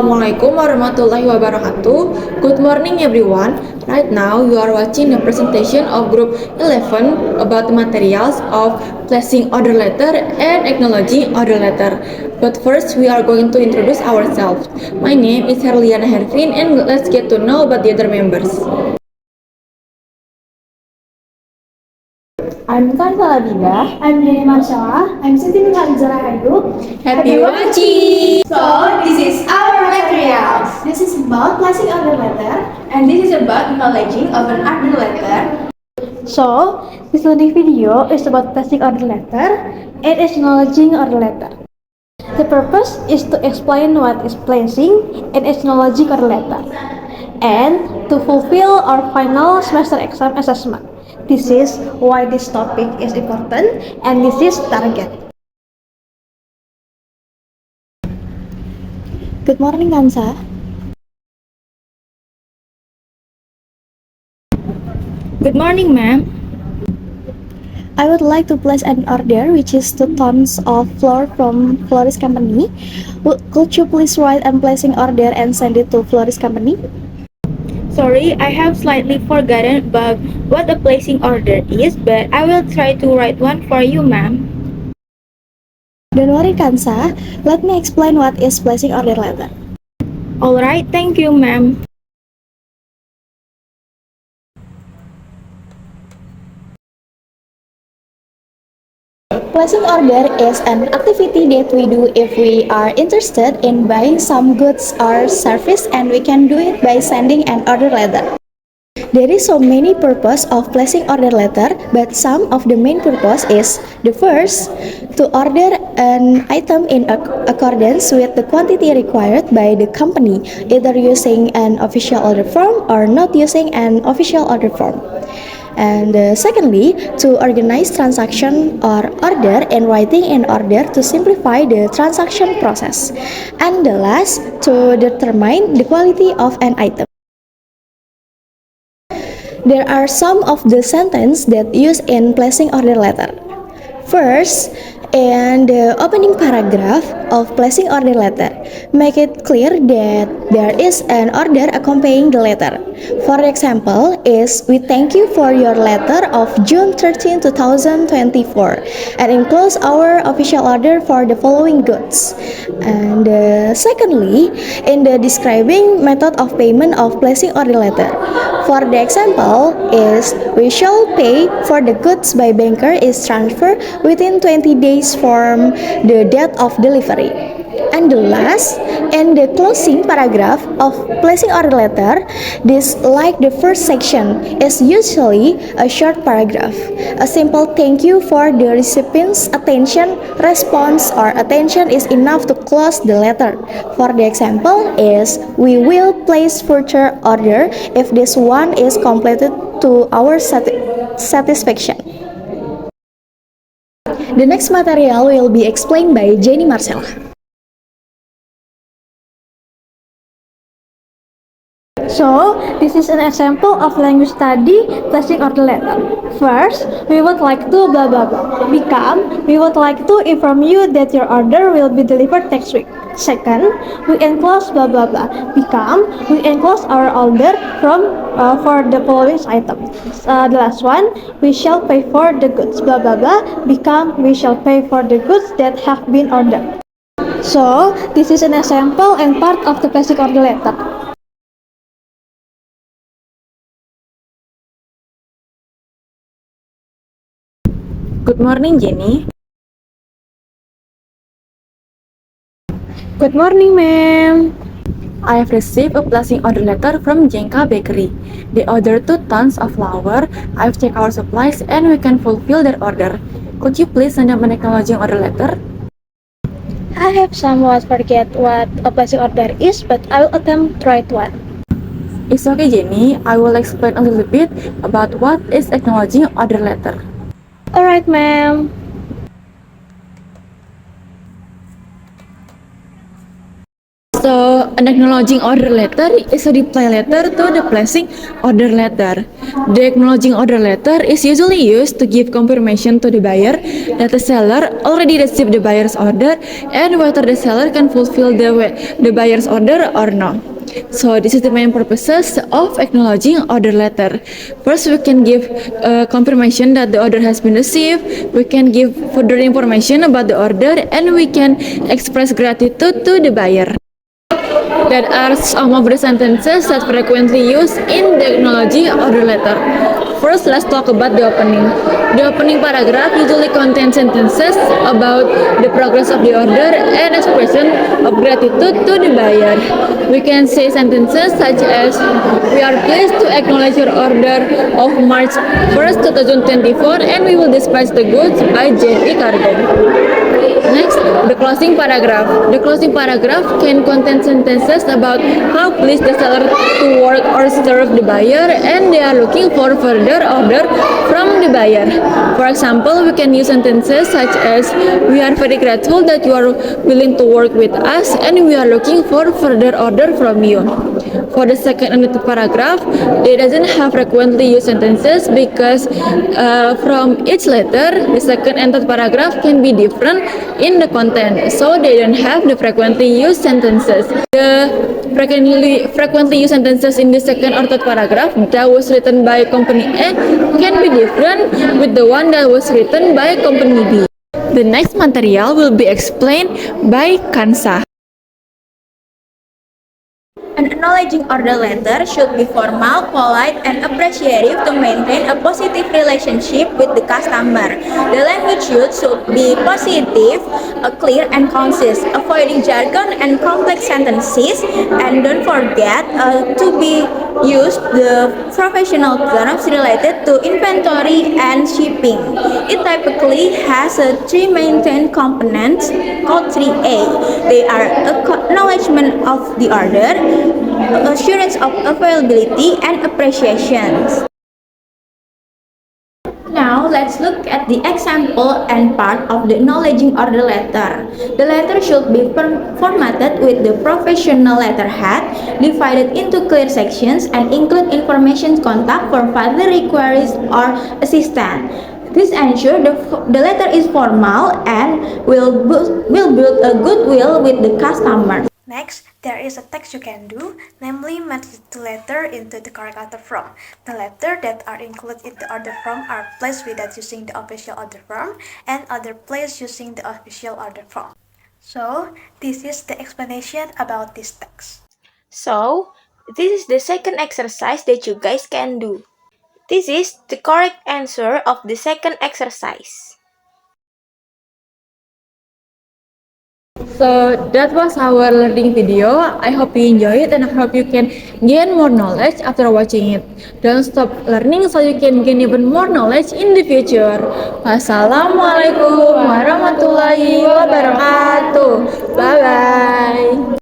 Assalamualaikum warahmatullahi wabarakatuh. Good morning everyone. Right now you are watching a presentation of group 11 about the materials of placing order letter and acknowledging order letter. But first we are going to introduce ourselves. My name is Herliana Hervin and let's get to know about the other members. I'm Kansa Labida. I'm Jenny Marshalla. I'm Siti Nurhalizara Haidu. Happy watching! So, this is our materials. This is about placing order letter. And this is about acknowledging of an order letter. So, this learning video is about placing order letter and acknowledging order letter. The purpose is to explain what is placing and acknowledging order letter, and to fulfill our final semester exam assessment. This is why this topic is important and this is target. Good morning, Kansa. Good morning, ma'am. I would like to place an order which is 2 tons of flour from Florist Company. Could you please write and placing order and send it to Florist Company? Sorry, I have slightly forgotten about what a placing order is, but I will try to write one for you, ma'am. Don't worry, Kansa. Let me explain what is placing order letter. Alright, thank you, ma'am. Placing order is an activity that we do if we are interested in buying some goods or service, and we can do it by sending an order letter. There is so many purpose of placing order letter, but some of the main purpose is the first, to order an item in accordance with the quantity required by the company, either using an official order form or not using an official order form. And secondly, to organize transaction or order and writing in order to simplify the transaction process. And the last, to determine the quality of an item. There are some of the sentences that use in placing order letter. First, in the opening paragraph of placing order letter, make it clear that there is an order accompanying the letter. For example, is we thank you for your letter of June 13, 2024, and enclose our official order for the following goods. And secondly, in the describing method of payment of placing order letter. For the example is we shall pay for the goods by banker is transferred within 20 days from the date of delivery. And the last, in the closing paragraph of placing order letter, this, like the first section, is usually a short paragraph. A simple thank you for the recipient's attention, response, or attention is enough to close the letter. For the example is, we will place further order if this one is completed to our satisfaction. The next material will be explained by Jenny Marcella. So, this is an example of language study placing order letter. First, we would like to blah blah blah. Become, we would like to inform you that your order will be delivered next week. Second, we enclose blah blah blah. Become, we enclose our order for the following items. The last one, we shall pay for the goods. Blah blah blah. Become, we shall pay for the goods that have been ordered. So, this is an example and part of the placing order letter. Good morning, Jenny. Good morning, ma'am. I have received a placing order letter from Jenka Bakery. They ordered 2 tons of flour. I have checked our supplies and we can fulfill their order. Could you please send them an acknowledging order letter? I have somewhat forget what a placing order is, but I will attempt to write one. It's okay, Jenny. I will explain a little bit about what is acknowledging order letter. Alright, ma'am. So, an acknowledging order letter is a reply letter to the placing order letter. The acknowledging order letter is usually used to give confirmation to the buyer that the seller already received the buyer's order and whether the seller can fulfill the buyer's order or not. So this is the main purposes of acknowledging order letter. First, we can give confirmation that the order has been received. We can give further information about the order, and we can express gratitude to the buyer. That are some of the sentences that frequently used in the acknowledging order letter. First, let's talk about the opening. The opening paragraph usually contains sentences about the progress of the order and expression of gratitude to the buyer. We can say sentences such as, "We are pleased to acknowledge your order of March 1st, 2024, and we will dispatch the goods by JE Cargo." Next, the closing paragraph. The closing paragraph can contain sentences about how pleased the seller to work or serve the buyer and they are looking for further order from the buyer. For example, we can use sentences such as, "We are very grateful that you are willing to work with us and we are looking for further order from you." For the second and the third paragraph, they doesn't have frequently used sentences because from each letter, the second and third paragraph can be different in the content, so they don't have the frequently used sentences. The frequently used sentences in the second or third paragraph that was written by company A can be different with the one that was written by company B. The next material will be explained by Kansa. An acknowledging order letter should be formal, polite, and appreciative to maintain a positive relationship with the customer. The language used should be positive, clear, and concise, avoiding jargon and complex sentences, and don't forget to be used the professional terms related to inventory and shipping. It typically has three main components called 3A. They are acknowledgement of the order, assurance of availability, and appreciations. Now let's look at the example and part of the acknowledging order letter. The letter should be formatted with the professional letterhead, divided into clear sections, and include information contact for further inquiries or assistance. This ensures the letter is formal and will build a goodwill with the customer. Next, there is a text you can do, namely match the letter into the correct order form. The letters that are included in the order form are placed without using the official order form, and other placed using the official order form. So, this is the explanation about this text. So, this is the second exercise that you guys can do. This is the correct answer of the second exercise. So that was our learning video. I hope you enjoy it and I hope you can gain more knowledge after watching it. Don't stop learning so you can gain even more knowledge in the future. Wassalamualaikum warahmatullahi wabarakatuh. Bye bye.